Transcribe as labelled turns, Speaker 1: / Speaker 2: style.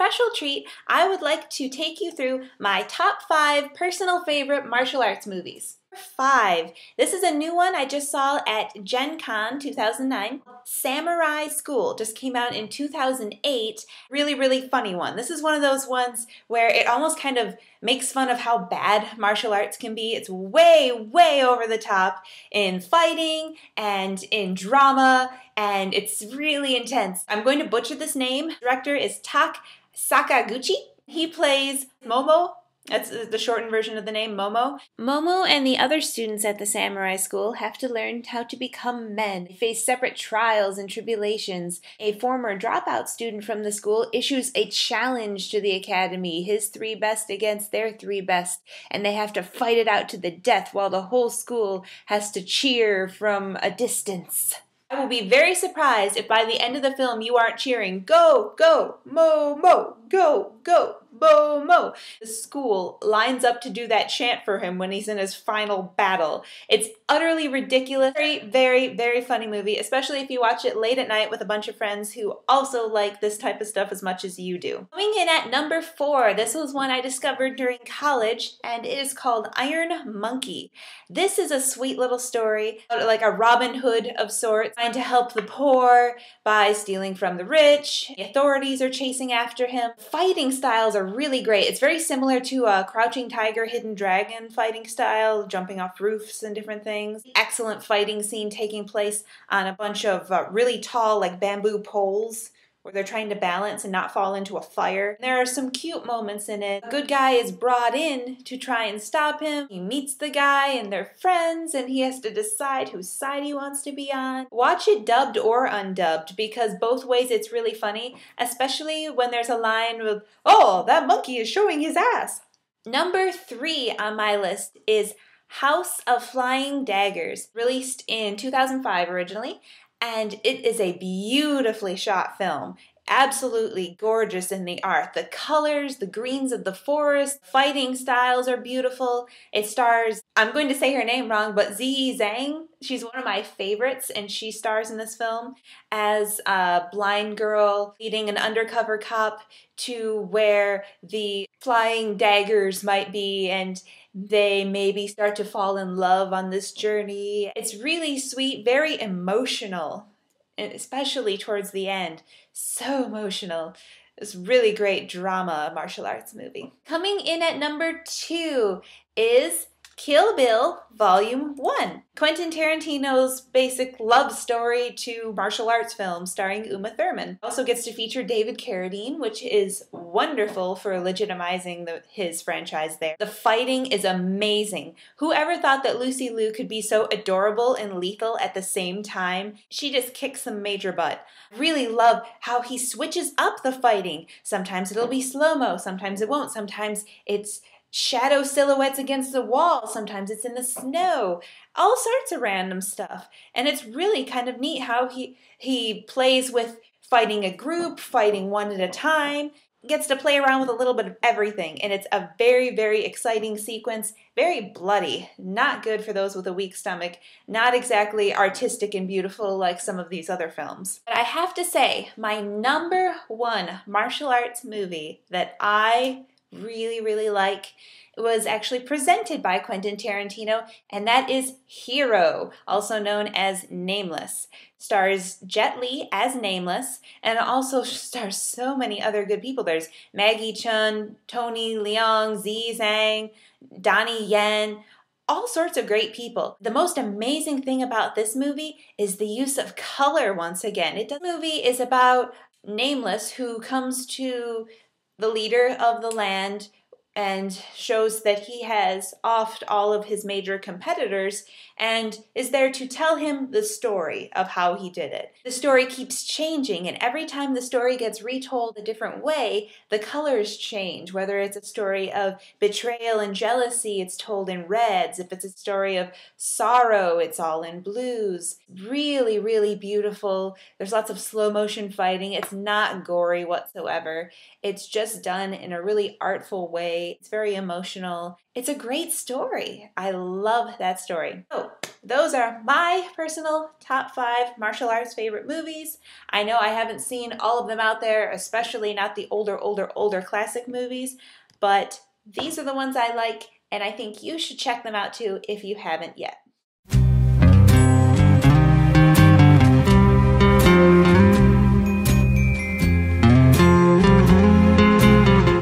Speaker 1: special treat, I would like to take you through my top 5 personal favorite martial arts movies. 5. This is a new one I just saw at Gen Con 2009. Samurai School just came out in 2008. Really, really funny one. This is one of those ones where it almost kind of makes fun of how bad martial arts can be. It's way, way over the top in fighting and in drama, and it's really intense. I'm going to butcher this name. The director is Tak Sakaguchi. He plays Momo. That's the shortened version of the name, Momo. Momo and the other students at the samurai school have to learn how to become men. They face separate trials and tribulations. A former dropout student from the school issues a challenge to the academy, his 3 best against their 3 best, and they have to fight it out to the death while the whole school has to cheer from a distance. I will be very surprised if by the end of the film you aren't cheering, "Go, go, Momo, go, go, Momo." The school lines up to do that chant for him when he's in his final battle. It's utterly ridiculous. Very, very, very funny movie, especially if you watch it late at night with a bunch of friends who also like this type of stuff as much as you do. Coming in at number 4, this was one I discovered during college, and it is called Iron Monkey. This is a sweet little story, like a Robin Hood of sorts, trying to help the poor by stealing from the rich. The authorities are chasing after him. Fighting styles are really great. It's very similar to a Crouching Tiger, Hidden Dragon fighting style, jumping off roofs and different things. Excellent fighting scene taking place on a bunch of really tall, like bamboo poles, where they're trying to balance and not fall into a fire. There are some cute moments in it. A good guy is brought in to try and stop him. He meets the guy and they're friends, and he has to decide whose side he wants to be on. Watch it dubbed or undubbed, because both ways it's really funny, especially when there's a line with, "Oh, that monkey is showing his ass." Number 3 on my list is House of Flying Daggers, released in 2005 originally, and it is a beautifully shot film. Absolutely gorgeous in the art. The colors, the greens of the forest, fighting styles are beautiful. It stars, I'm going to say her name wrong, but Ziyi Zhang. She's one of my favorites, and she stars in this film as a blind girl leading an undercover cop to where the flying daggers might be, and they maybe start to fall in love on this journey. It's really sweet, very emotional, and especially towards the end. So emotional. It's really great drama martial arts movie. Coming in at number 2 is Kill Bill Volume 1. Quentin Tarantino's basic love story to martial arts film starring Uma Thurman. Also gets to feature David Carradine, which is wonderful for legitimizing his franchise there. The fighting is amazing. Whoever thought that Lucy Liu could be so adorable and lethal at the same time? She just kicks some major butt. Really love how he switches up the fighting. Sometimes it'll be slow-mo, sometimes it won't, sometimes it's shadow silhouettes against the wall, sometimes it's in the snow, all sorts of random stuff. And it's really kind of neat how he plays with fighting a group, fighting one at a time, gets to play around with a little bit of everything, and it's a very, very exciting sequence, very bloody, not good for those with a weak stomach, not exactly artistic and beautiful like some of these other films. But I have to say, my number 1 martial arts movie that I really, really like was actually presented by Quentin Tarantino, and that is Hero, also known as Nameless. Stars Jet Li as Nameless, and also stars so many other good people. There's Maggie Chun, Tony Leung, Ziyi Zhang, Donnie Yen, all sorts of great people. The most amazing thing about this movie is the use of color once again. The movie is about Nameless, who comes to the leader of the land and shows that he has offed all of his major competitors and is there to tell him the story of how he did it. The story keeps changing, and every time the story gets retold a different way, the colors change. Whether it's a story of betrayal and jealousy, it's told in reds. If it's a story of sorrow, it's all in blues. Really, really beautiful. There's lots of slow motion fighting. It's not gory whatsoever. It's just done in a really artful way. It's very emotional. It's a great story. I love that story. So, those are my personal top 5 martial arts favorite movies. I know I haven't seen all of them out there, especially not the older classic movies, but these are the ones I like, and I think you should check them out too if you haven't yet.